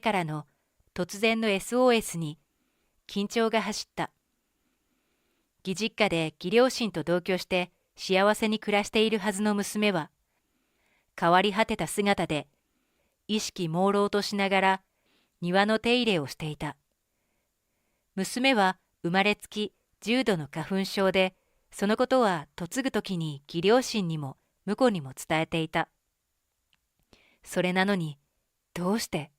からの突然の SOS に緊張が走った。義実家で義両親と同居して幸せに暮らしているはずの娘は、変わり果てた姿で意識朦朧としながら庭の手入れをしていた。娘は生まれつき重度の花粉症で、そのことは嫁ぐときに義両親にも婿にも伝えていた。それなのに、どうして？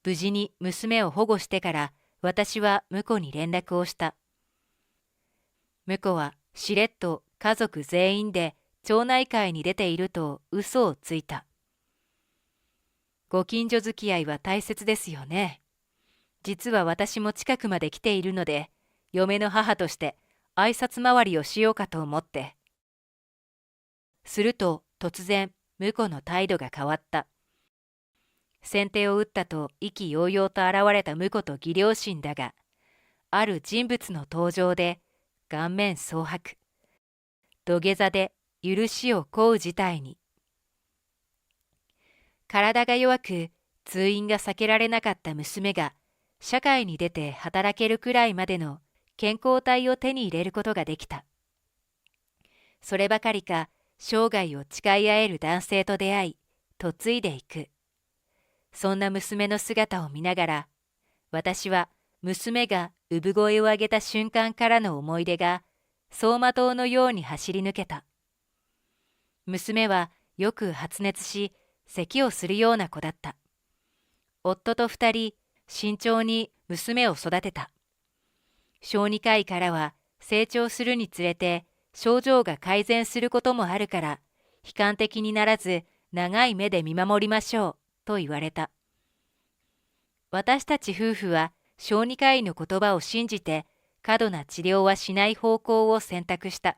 無事に娘を保護してから私は婿に連絡をした。婿はしれっと家族全員で町内会に出ていると嘘をついた。ご近所付き合いは大切ですよね。実は私も近くまで来ているので、嫁の母として挨拶回りをしようかと思って。すると突然、婿の態度が変わった。先手を打ったと意気揚々と現れた婿と義両親だが、ある人物の登場で顔面蒼白、土下座で許しを請う事態に。体が弱く通院が避けられなかった娘が社会に出て働けるくらいまでの健康体を手に入れることができた。そればかりか生涯を誓い合える男性と出会い、嫁いでいく。そんな娘の姿を見ながら、私は娘が産声を上げた瞬間からの思い出が走馬灯のように走り抜けた。娘はよく発熱し、咳をするような子だった。夫と二人、慎重に娘を育てた。小児科医からは成長するにつれて症状が改善することもあるから、悲観的にならず長い目で見守りましょうと言われた。私たち夫婦は小児科医の言葉を信じて過度な治療はしない方向を選択した。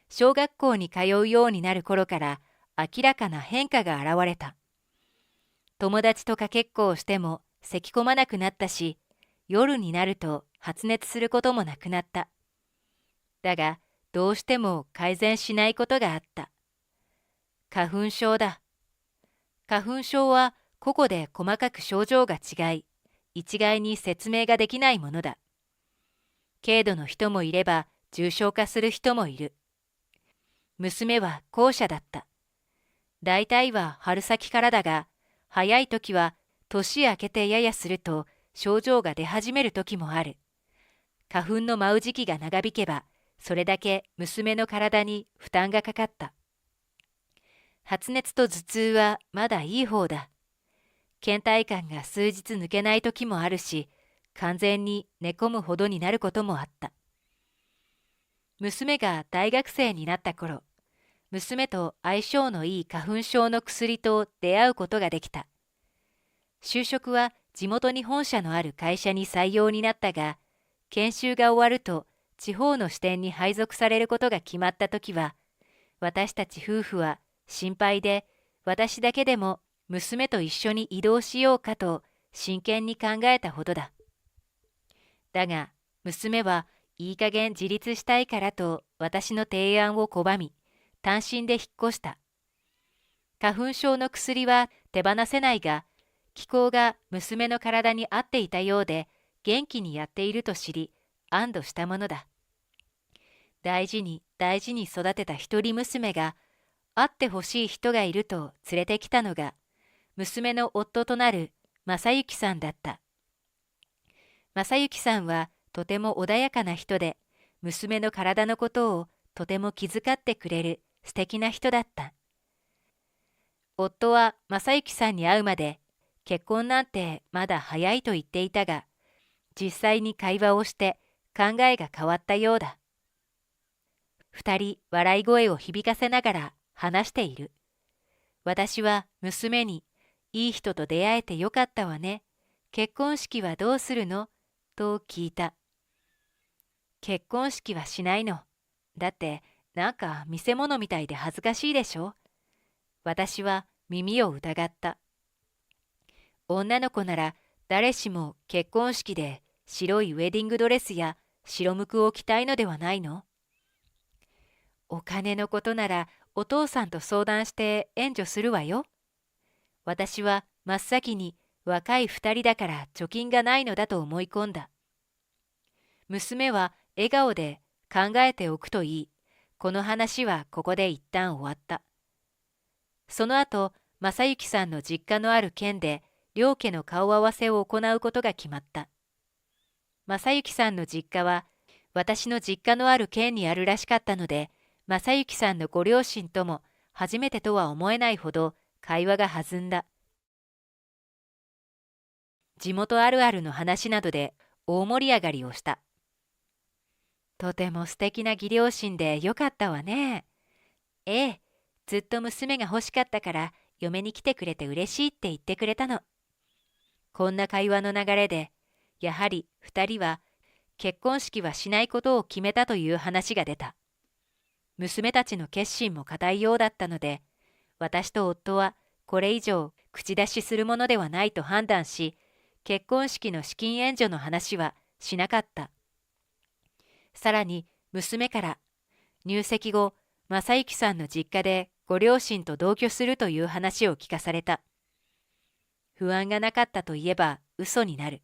小学校に通うようになる頃から明らかな変化が現れた。友達とかけっこをしても咳き込まなくなったし、夜になると発熱することもなくなった。だが、どうしても改善しないことがあった。花粉症だ。花粉症は個々で細かく症状が違い、一概に説明ができないものだ。軽度の人もいれば重症化する人もいる。娘は後者だった。大体は春先からだが、早い時は年明けてややすると症状が出始める時もある。花粉の舞う時期が長引けば、それだけ娘の体に負担がかかった。発熱と頭痛はまだいい方だ。倦怠感が数日抜けない時もあるし、完全に寝込むほどになることもあった。娘が大学生になった頃、娘と相性のいい花粉症の薬と出会うことができた。就職は地元に本社のある会社に採用になったが、研修が終わると地方の支店に配属されることが決まったときは、私たち夫婦は心配で、私だけでも娘と一緒に移動しようかと真剣に考えたほどだ。だが、娘はいい加減自立したいからと私の提案を拒み、単身で引っ越した。花粉症の薬は手放せないが、気候が娘の体に合っていたようで、元気にやっていると知り、安堵したものだ。大事に大事に育てた一人娘が、会ってほしい人がいると連れてきたのが、娘の夫となる正幸さんだった。正幸さんはとても穏やかな人で、娘の体のことをとても気遣ってくれる素敵な人だった。夫は正幸さんに会うまで、結婚なんてまだ早いと言っていたが、実際に会話をして考えが変わったようだ。二人笑い声を響かせながら話している。私は娘に、いい人と出会えてよかったわね。結婚式はどうするの？と聞いた。結婚式はしないの。だってなんか見せ物みたいで恥ずかしいでしょ。私は耳を疑った。女の子なら誰しも結婚式で白いウェディングドレスや白むくを着たいのではないの？お金のことならお父さんと相談して援助するわよ。私は真っ先に若い二人だから貯金がないのだと思い込んだ。娘は笑顔で考えておくといい。この話はここで一旦終わった。その後、正行さんの実家のある県で両家の顔合わせを行うことが決まった。正行さんの実家は私の実家のある県にあるらしかったので、正行さんのご両親とも初めてとは思えないほど会話が弾んだ。地元あるあるの話などで大盛り上がりをした。とても素敵な義両親でよかったわね。ええ、ずっと娘が欲しかったから嫁に来てくれて嬉しいって言ってくれたの。こんな会話の流れで、やはり二人は結婚式はしないことを決めたという話が出た。娘たちの決心も固いようだったので、私と夫はこれ以上口出しするものではないと判断し、結婚式の資金援助の話はしなかった。さらに娘から入籍後、正行さんの実家でご両親と同居するという話を聞かされた。不安がなかったといえば嘘になる。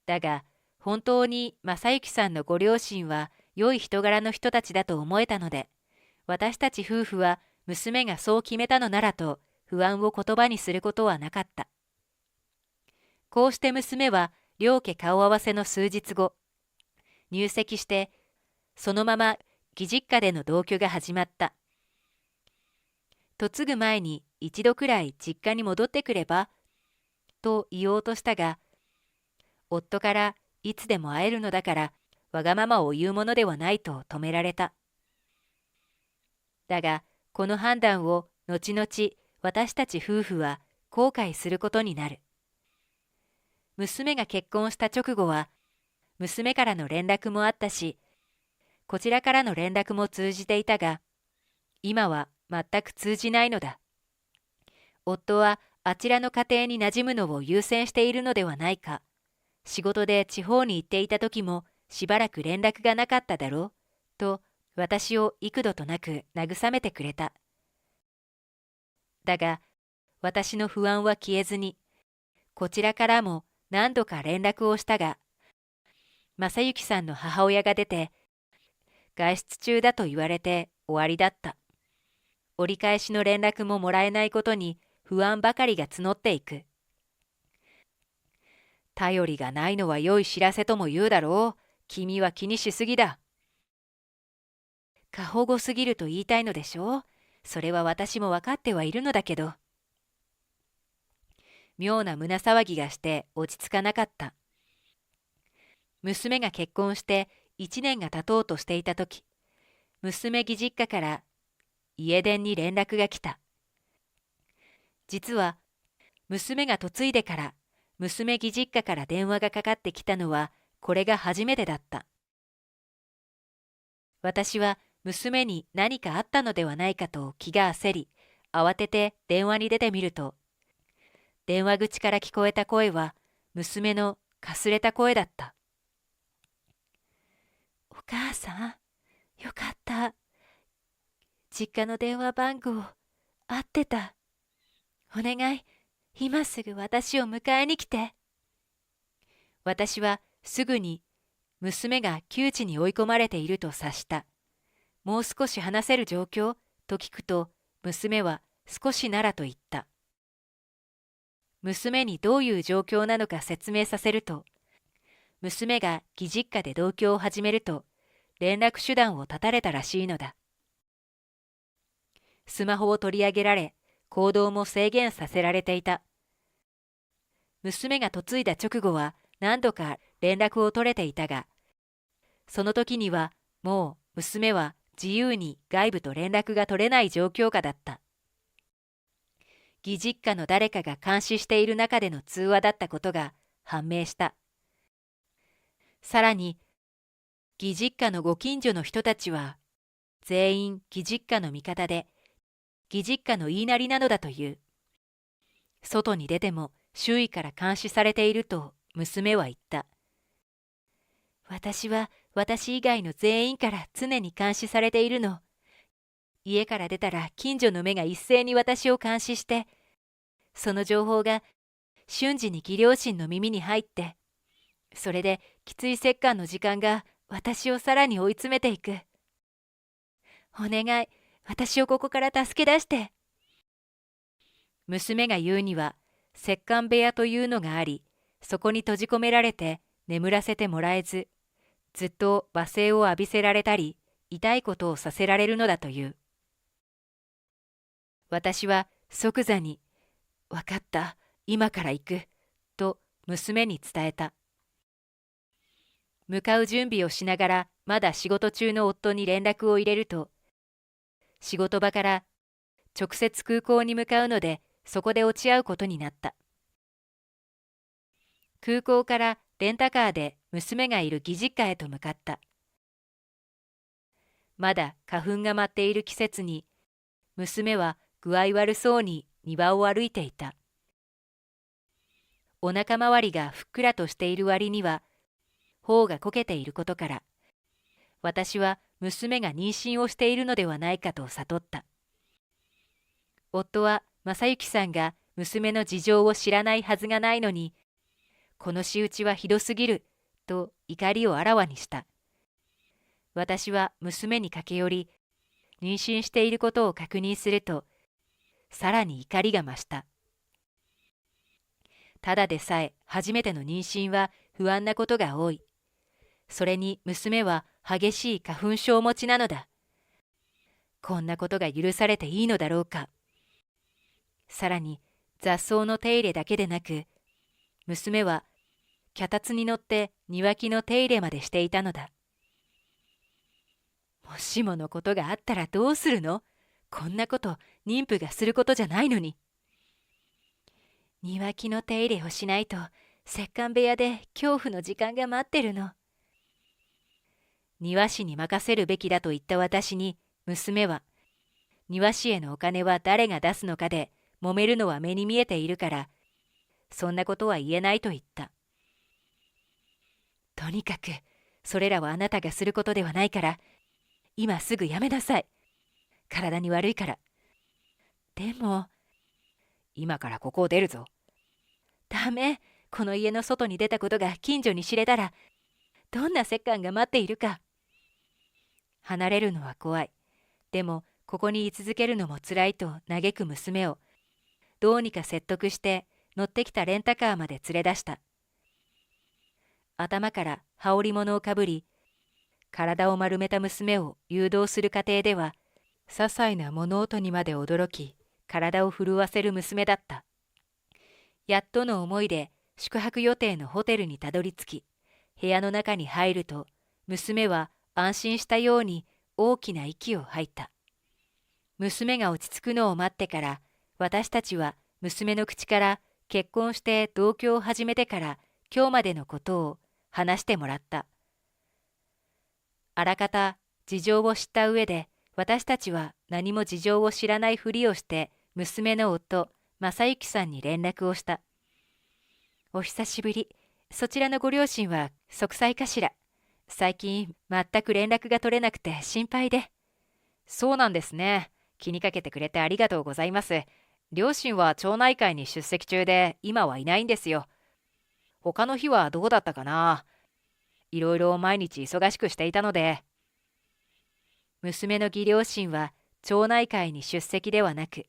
だが本当に正行さんのご両親は良い人柄の人たちだと思えたので、私たち夫婦は娘がそう決めたのならと不安を言葉にすることはなかった。こうして娘は両家顔合わせの数日後、入籍してそのまま義実家での同居が始まった。嫁ぐ前に一度くらい実家に戻ってくればと言おうとしたが、夫からいつでも会えるのだからわがままを言うものではないと止められた。だがこの判断を後々私たち夫婦は後悔することになる。娘が結婚した直後は娘からの連絡もあったし、こちらからの連絡も通じていたが、今は全く通じないのだ。夫はあちらの家庭に馴染むのを優先しているのではないか。仕事で地方に行っていた時もしばらく連絡がなかっただろう、と私を幾度となく慰めてくれた。だが私の不安は消えずに、こちらからも何度か連絡をしたが、正行さんの母親が出て、外出中だと言われて終わりだった。折り返しの連絡ももらえないことに不安ばかりが募っていく。頼りがないのは良い知らせとも言うだろう。君は気にしすぎだ。過保護すぎると言いたいのでしょう。それは私も分かってはいるのだけど。妙な胸騒ぎがして落ち着かなかった。娘が結婚して1年が経とうとしていたとき、娘義実家から家電に連絡が来た。実は娘が嫁いでから娘義実家から電話がかかってきたのはこれが初めてだった。私は娘に何かあったのではないかと気が焦り、慌てて電話に出てみると、電話口から聞こえた声は娘のかすれた声だった。お母さん、よかった。実家の電話番号合ってた。お願い、今すぐ私を迎えに来て。私はすぐに娘が窮地に追い込まれていると察した。もう少し話せる状況と聞くと、娘は少しならと言った。娘にどういう状況なのか説明させると、娘が義実家で同居を始めると、連絡手段を絶たれたらしいのだ。スマホを取り上げられ、行動も制限させられていた。娘が嫁いだ直後は何度か連絡を取れていたが、その時にはもう娘は自由に外部と連絡が取れない状況下だった。義実家の誰かが監視している中での通話だったことが判明した。さらに、義実家のご近所の人たちは、全員義実家の味方で、義実家の言いなりなのだという。外に出ても周囲から監視されていると娘は言った。私は私以外の全員から常に監視されているの。家から出たら近所の目が一斉に私を監視して、その情報が瞬時に義両親の耳に入って、それできつい折檻の時間が私をさらに追い詰めていく。お願い、私をここから助け出して。娘が言うには、折檻部屋というのがあり、そこに閉じ込められて眠らせてもらえず、ずっと罵声を浴びせられたり、痛いことをさせられるのだという。私は即座に、わかった、今から行く、と娘に伝えた。向かう準備をしながらまだ仕事中の夫に連絡を入れると、仕事場から直接空港に向かうのでそこで落ち合うことになった。空港からレンタカーで娘がいる義実家へと向かった。まだ花粉が舞っている季節に、娘は具合悪そうに庭を歩いていた。お腹周りがふっくらとしている割には、頬がこけていることから、私は娘が妊娠をしているのではないかと悟った。夫は正幸さんが娘の事情を知らないはずがないのに、この仕打ちはひどすぎる、と怒りをあらわにした。私は娘に駆け寄り、妊娠していることを確認すると、さらに怒りが増した。ただでさえ初めての妊娠は不安なことが多い。それに娘は激しい花粉症持ちなのだ。こんなことが許されていいのだろうか。さらに雑草の手入れだけでなく、娘は脚立に乗って庭木の手入れまでしていたのだ。もしものことがあったらどうするの？こんなこと妊婦がすることじゃないのに。庭木の手入れをしないと折檻部屋で恐怖の時間が待ってるの。庭師に任せるべきだと言った私に、娘は、庭師へのお金は誰が出すのかで揉めるのは目に見えているから、そんなことは言えないと言った。とにかく、それらはあなたがすることではないから、今すぐやめなさい。体に悪いから。でも、今からここを出るぞ。ダメ、この家の外に出たことが近所に知れたら、どんな折檻が待っているか。離れるのは怖い。でも、ここに居続けるのもつらいと嘆く娘を、どうにか説得して乗ってきたレンタカーまで連れ出した。頭から羽織物をかぶり、体を丸めた娘を誘導する過程では、些細な物音にまで驚き、体を震わせる娘だった。やっとの思いで宿泊予定のホテルにたどり着き、部屋の中に入ると、娘は安心したように大きな息を吐いた。娘が落ち着くのを待ってから、私たちは娘の口から結婚して同居を始めてから今日までのことを話してもらった。あらかた事情を知った上で、私たちは何も事情を知らないふりをして娘の夫、正幸さんに連絡をした。お久しぶり。そちらのご両親は息災かしら。最近全く連絡が取れなくて心配で。そうなんですね。気にかけてくれてありがとうございます。両親は町内会に出席中で今はいないんですよ。他の日はどうだったかな。いろいろ毎日忙しくしていたので。娘の義両親は町内会に出席ではなく、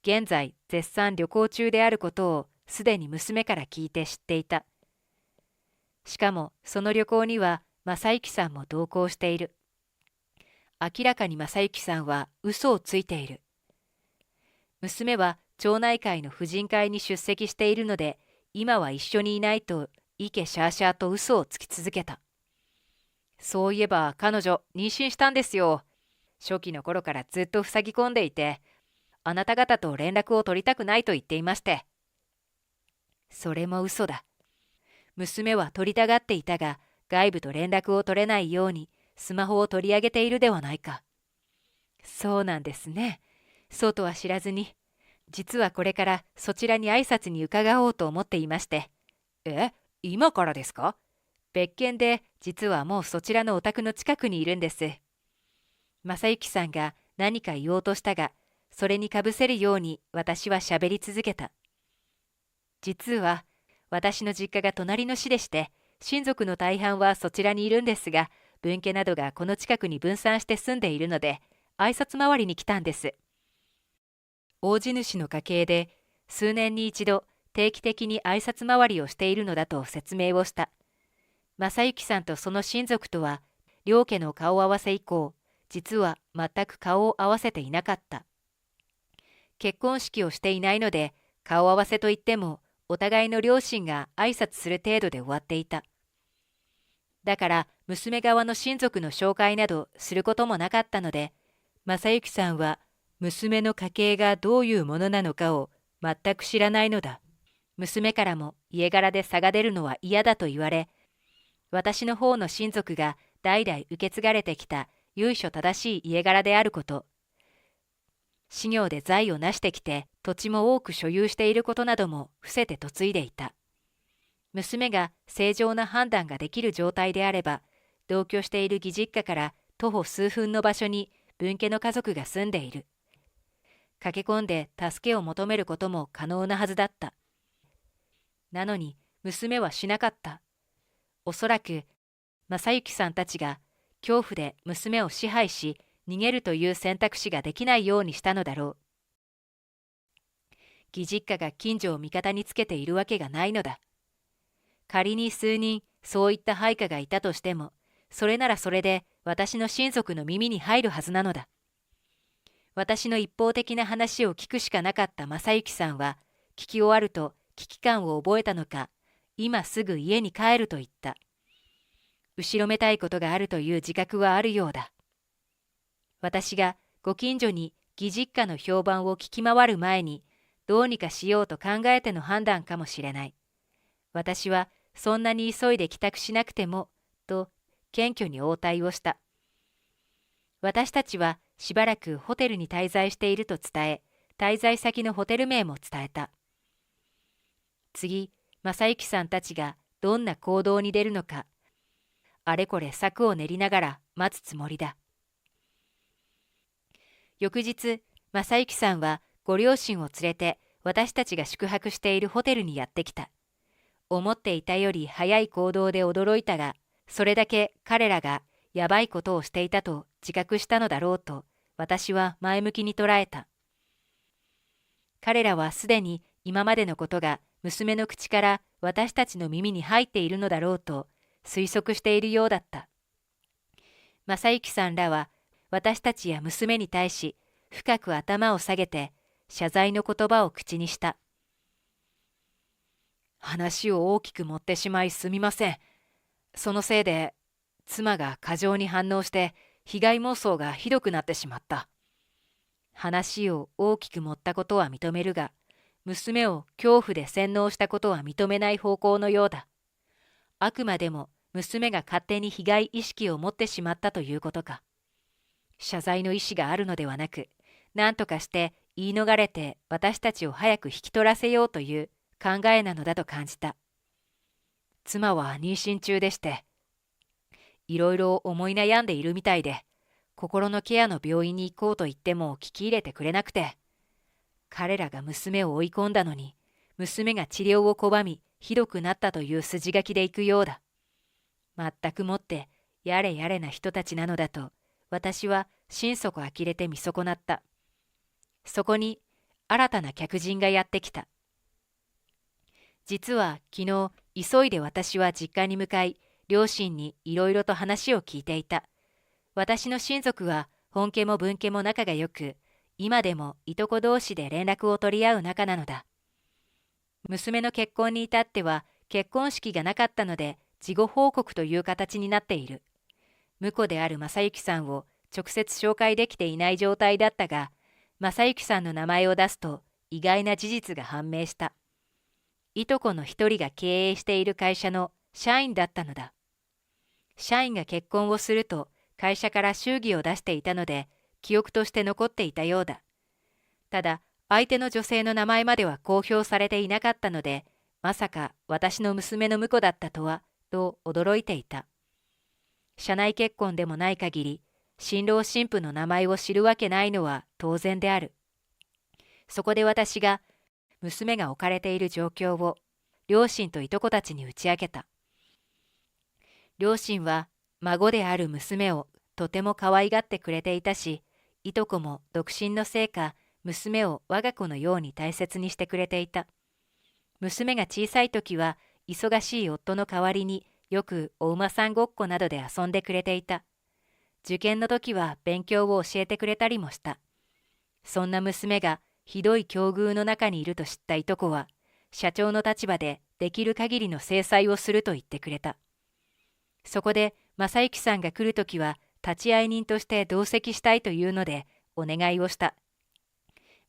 現在絶賛旅行中であることをすでに娘から聞いて知っていた。しかもその旅行には正幸さんも同行している。明らかに正幸さんは嘘をついている。娘は町内会の婦人会に出席しているので、今は一緒にいないとイケシャーシャーと嘘をつき続けた。そういえば彼女妊娠したんですよ。初期の頃からずっと塞ぎ込んでいて、あなた方と連絡を取りたくないと言っていまして。それも嘘だ。娘は取りたがっていたが、外部と連絡を取れないようにスマホを取り上げているではないか。そうなんですね。そうとは知らずに、実はこれからそちらに挨拶に伺おうと思っていまして。え、今からですか？別件で実はもうそちらのお宅の近くにいるんです。正幸さんが何か言おうとしたが、それにかぶせるように私は喋り続けた。実は私の実家が隣の市でして、親族の大半はそちらにいるんですが、分家などがこの近くに分散して住んでいるので、挨拶回りに来たんです。大地主の家系で、数年に一度定期的に挨拶回りをしているのだと説明をした。正幸さんとその親族とは、両家の顔合わせ以降、実は全く顔を合わせていなかった。結婚式をしていないので、顔合わせといっても、お互いの両親が挨拶する程度で終わっていた。だから娘側の親族の紹介などすることもなかったので、正幸さんは娘の家系がどういうものなのかを全く知らないのだ。娘からも家柄で差が出るのは嫌だと言われ、私の方の親族が代々受け継がれてきた由緒正しい家柄であること、私業で財を成してきて土地も多く所有していることなども伏せて嫁いでいた。娘が正常な判断ができる状態であれば、同居している義実家から徒歩数分の場所に分家の家族が住んでいる。駆け込んで助けを求めることも可能なはずだった。なのに娘はしなかった。おそらく正幸さんたちが恐怖で娘を支配し逃げるという選択肢ができないようにしたのだろう。義実家が近所を味方につけているわけがないのだ。仮に数人そういった配下がいたとしても、それならそれで私の親族の耳に入るはずなのだ。私の一方的な話を聞くしかなかった正幸さんは、聞き終わると危機感を覚えたのか、今すぐ家に帰ると言った。後ろめたいことがあるという自覚はあるようだ。私がご近所に義実家の評判を聞き回る前に、どうにかしようと考えての判断かもしれない。私はそんなに急いで帰宅しなくても、と謙虚に応対をした。私たちはしばらくホテルに滞在していると伝え、滞在先のホテル名も伝えた。次、正幸さんたちがどんな行動に出るのか、あれこれ策を練りながら待つつもりだ。翌日、正幸さんはご両親を連れて私たちが宿泊しているホテルにやってきた。思っていたより早い行動で驚いたが、それだけ彼らがやばいことをしていたと自覚したのだろうと私は前向きに捉えた。彼らはすでに今までのことが娘の口から私たちの耳に入っているのだろうと推測しているようだった。正幸さんらは私たちや娘に対し深く頭を下げて謝罪の言葉を口にした。話を大きく持ってしまいすみません。そのせいで妻が過剰に反応して被害妄想がひどくなってしまった。話を大きく持ったことは認めるが、娘を恐怖で洗脳したことは認めない方向のようだ。あくまでも娘が勝手に被害意識を持ってしまったということか。謝罪の意思があるのではなく、何とかして言い逃れて私たちを早く引き取らせようという考えなのだと感じた。妻は妊娠中でして、いろいろ思い悩んでいるみたいで、心のケアの病院に行こうと言っても聞き入れてくれなくて、彼らが娘を追い込んだのに、娘が治療を拒み、ひどくなったという筋書きで行くようだ。全くもって、やれやれな人たちなのだと、私は心底呆れて見損なった。そこに、新たな客人がやってきた。実は昨日、急いで私は実家に向かい、両親にいろいろと話を聞いていた。私の親族は本家も分家も仲が良く、今でもいとこ同士で連絡を取り合う仲なのだ。娘の結婚に至っては結婚式がなかったので事後報告という形になっている。婿である正幸さんを直接紹介できていない状態だったが、正幸さんの名前を出すと意外な事実が判明した。いとこの一人が経営している会社の社員だったのだ。社員が結婚をすると会社から祝儀を出していたので、記憶として残っていたようだ。ただ、相手の女性の名前までは公表されていなかったので、まさか私の娘の婿だったとは、と驚いていた。社内結婚でもない限り、新郎新婦の名前を知るわけないのは当然である。そこで私が、娘が置かれている状況を両親といとこたちに打ち明けた。両親は孫である娘をとても可愛がってくれていたし、いとこも独身のせいか娘を我が子のように大切にしてくれていた。娘が小さい時は忙しい夫の代わりによくお馬さんごっこなどで遊んでくれていた。受験の時は勉強を教えてくれたりもした。そんな娘がひどい境遇の中にいると知ったいとこは、社長の立場でできる限りの制裁をすると言ってくれた。そこで正幸さんが来るときは立会人として同席したいというのでお願いをした。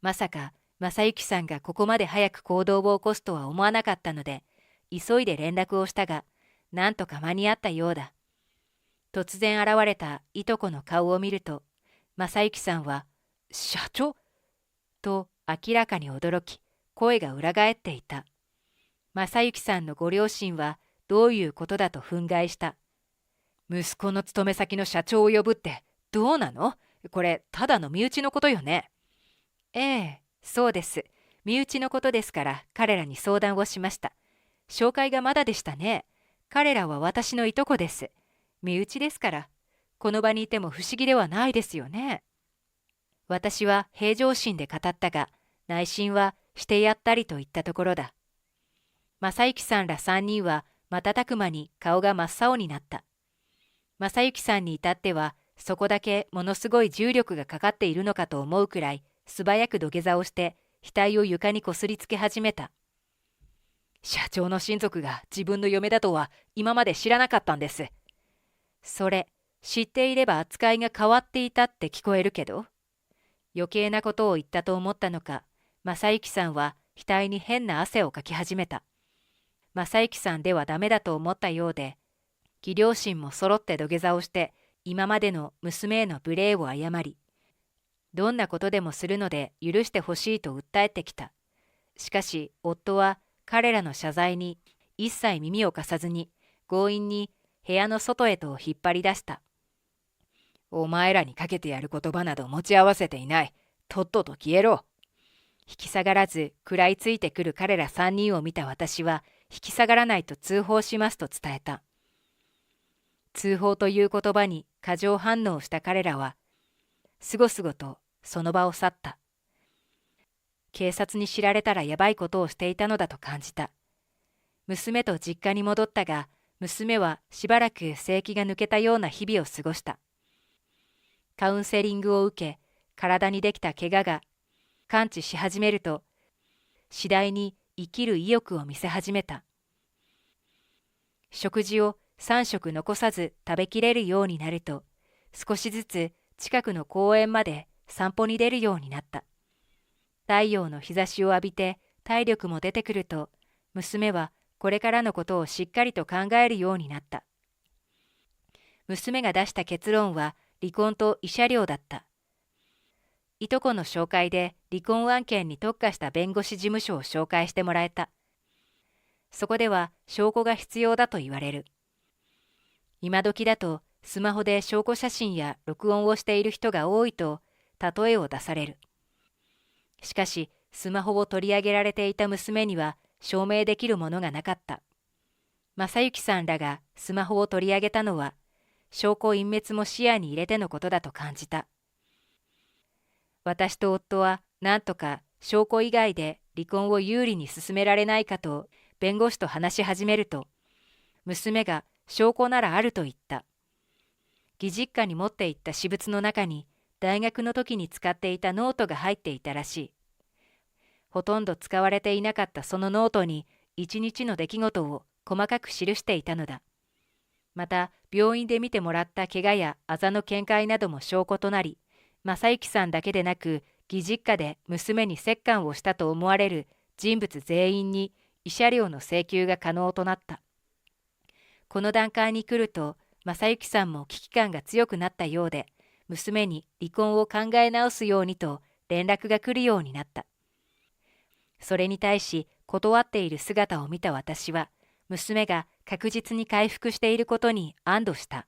まさか正幸さんがここまで早く行動を起こすとは思わなかったので、急いで連絡をしたが、なんとか間に合ったようだ。突然現れたいとこの顔を見ると、正幸さんは、社長と明らかに驚き、声が裏返っていた。正幸さんのご両親はどういうことだと憤慨した。息子の勤め先の社長を呼ぶってどうなの？これただの身内のことよね。ええ、そうです。身内のことですから彼らに相談をしました。紹介がまだでしたね。彼らは私のいとこです。身内ですから。この場にいても不思議ではないですよね。私は平常心で語ったが、内心はしてやったりといったところだ。正幸さんら3人は瞬く間に顔が真っ青になった。正幸さんに至っては、そこだけものすごい重力がかかっているのかと思うくらい、素早く土下座をして、額を床にこすりつけ始めた。社長の親族が自分の嫁だとは今まで知らなかったんです。それ、知っていれば扱いが変わっていたって聞こえるけど。余計なことを言ったと思ったのか、正幸さんは額に変な汗をかき始めた。正幸さんではダメだと思ったようで、義両親も揃って土下座をして、今までの娘への無礼を謝り、どんなことでもするので許してほしいと訴えてきた。しかし、夫は彼らの謝罪に一切耳を貸さずに、強引に部屋の外へと引っ張り出した。お前らにかけてやる言葉など持ち合わせていない。とっとと消えろ。引き下がらず食らいついてくる彼ら3人を見た私は、引き下がらないと通報しますと伝えた。通報という言葉に過剰反応した彼らは、すごすごとその場を去った。警察に知られたらやばいことをしていたのだと感じた。娘と実家に戻ったが、娘はしばらく生気が抜けたような日々を過ごした。カウンセリングを受け、体にできた怪我が完治し始めると、次第に生きる意欲を見せ始めた。食事を3食残さず食べきれるようになると、少しずつ近くの公園まで散歩に出るようになった。太陽の日差しを浴びて体力も出てくると、娘はこれからのことをしっかりと考えるようになった。娘が出した結論は離婚と慰謝料だった。いとこの紹介で離婚案件に特化した弁護士事務所を紹介してもらえた。そこでは証拠が必要だと言われる。今時だとスマホで証拠写真や録音をしている人が多いと例えを出される。しかしスマホを取り上げられていた娘には証明できるものがなかった。正幸さんらがスマホを取り上げたのは証拠隠滅も視野に入れてのことだと感じた。私と夫は何とか証拠以外で離婚を有利に進められないかと弁護士と話し始めると、娘が証拠ならあると言った。義実家に持って行った私物の中に大学の時に使っていたノートが入っていたらしい。ほとんど使われていなかったそのノートに一日の出来事を細かく記していたのだ。また病院で見てもらった怪我やあざの見解なども証拠となり、正幸さんだけでなく義実家で娘に折檻をしたと思われる人物全員に慰謝料の請求が可能となった。この段階に来ると正幸さんも危機感が強くなったようで、娘に離婚を考え直すようにと連絡が来るようになった。それに対し断っている姿を見た私は、娘が確実に回復していることに安堵した。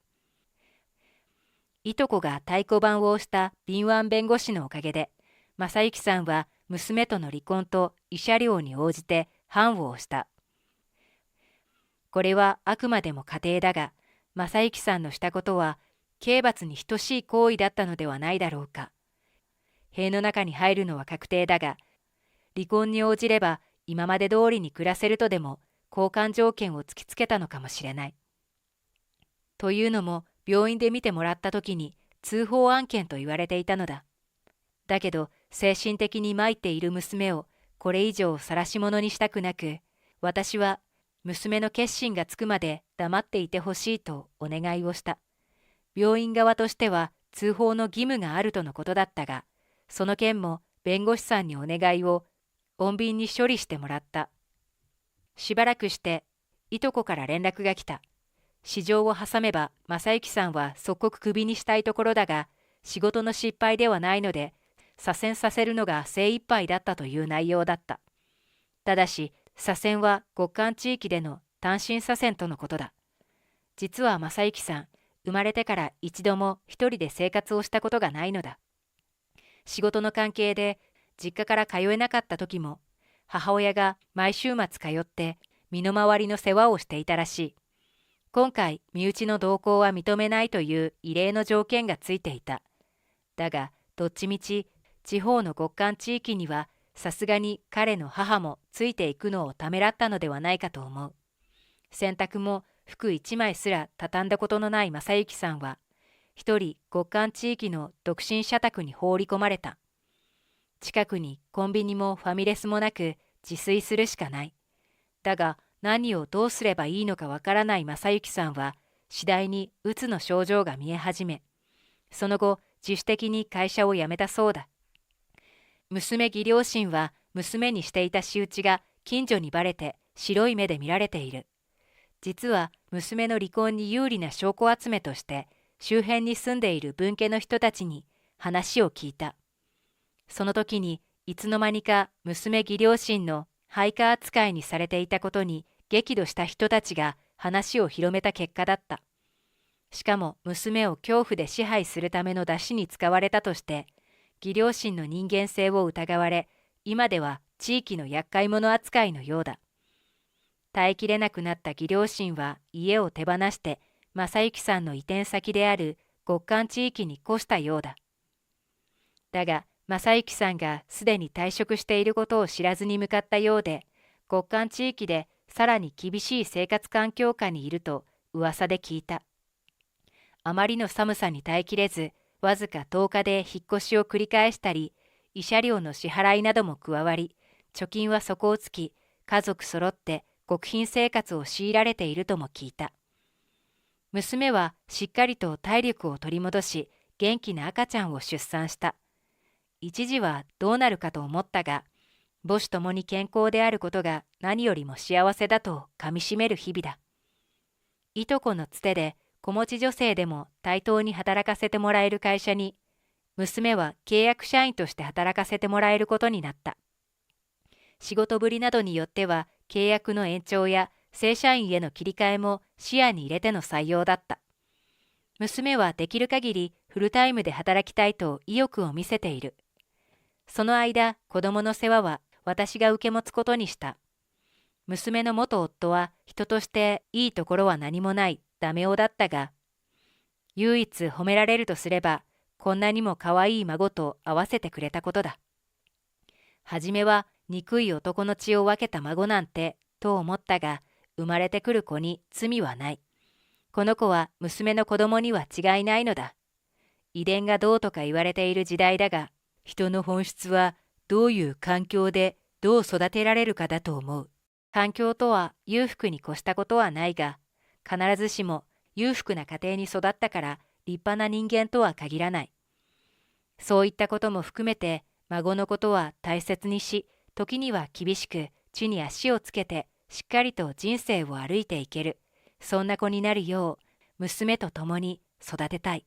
いとこが太鼓判を押した敏腕弁護士のおかげで、正幸さんは娘との離婚と慰謝料に応じて判を押した。これはあくまでも仮定だが、正行さんのしたことは刑罰に等しい行為だったのではないだろうか。塀の中に入るのは確定だが、離婚に応じれば今まで通りに暮らせるとでも交換条件を突きつけたのかもしれない。というのも、病院で見てもらった時に通報案件と言われていたのだ。だけど精神的に参っている娘をこれ以上晒し者にしたくなく、私は娘の決心がつくまで黙っていてほしいとお願いをした。病院側としては通報の義務があるとのことだったが、その件も弁護士さんにお願いを穏便に処理してもらった。しばらくしていとこから連絡が来た。市場を挟めば正行さんは即刻クビにしたいところだが、仕事の失敗ではないので左遷させるのが精一杯だったという内容だった。ただし左遷は極寒地域での単身左遷とのことだ。実は正行さん、生まれてから一度も一人で生活をしたことがないのだ。仕事の関係で実家から通えなかった時も、母親が毎週末通って身の回りの世話をしていたらしい。今回、身内の同行は認めないという異例の条件がついていた。だが、どっちみち地方の極寒地域にはさすがに彼の母もついていくのをためらったのではないかと思う。洗濯も服一枚すら畳んだことのない正行さんは、一人極寒地域の独身社宅に放り込まれた。近くにコンビニもファミレスもなく自炊するしかない。だが何をどうすればいいのかわからない正行さんは次第にうつの症状が見え始め、その後自主的に会社を辞めたそうだ。娘義両親は娘にしていた仕打ちが近所にバレて白い目で見られている。実は娘の離婚に有利な証拠集めとして周辺に住んでいる分家の人たちに話を聞いた。その時にいつの間にか娘義両親の配下扱いにされていたことに激怒した人たちが話を広めた結果だった。しかも娘を恐怖で支配するための出汁に使われたとして、義両親の人間性を疑われ、今では地域の厄介者扱いのようだ。耐えきれなくなった義両親は家を手放して、正行さんの移転先である極寒地域に越したようだ。だが、正行さんがすでに退職していることを知らずに向かったようで、極寒地域でさらに厳しい生活環境下にいると噂で聞いた。あまりの寒さに耐えきれず、わずか10日で引っ越しを繰り返したり、慰謝料の支払いなども加わり、貯金は底をつき、家族揃って極貧生活を強いられているとも聞いた。娘はしっかりと体力を取り戻し、元気な赤ちゃんを出産した。一時はどうなるかと思ったが、母子ともに健康であることが何よりも幸せだとかみしめる日々だ。いとこのつてで子持ち女性でも対等に働かせてもらえる会社に、娘は契約社員として働かせてもらえることになった。仕事ぶりなどによっては契約の延長や正社員への切り替えも視野に入れての採用だった。娘はできる限りフルタイムで働きたいと意欲を見せている。その間、子供の世話は私が受け持つことにした。娘の元夫は人としていいところは何もないダメ男だったが、唯一褒められるとすれば、こんなにも可愛い孫と会わせてくれたことだ。はじめは憎い男の血を分けた孫なんてと思ったが、生まれてくる子に罪はない。この子は娘の子供には違いないのだ。遺伝がどうとか言われている時代だが、人の本質はどういう環境でどう育てられるかだと思う。環境とは裕福に越したことはないが、必ずしも裕福な家庭に育ったから立派な人間とは限らない。そういったことも含めて孫のことは大切にし、時には厳しく地に足をつけてしっかりと人生を歩いていける。そんな子になるよう娘と共に育てたい。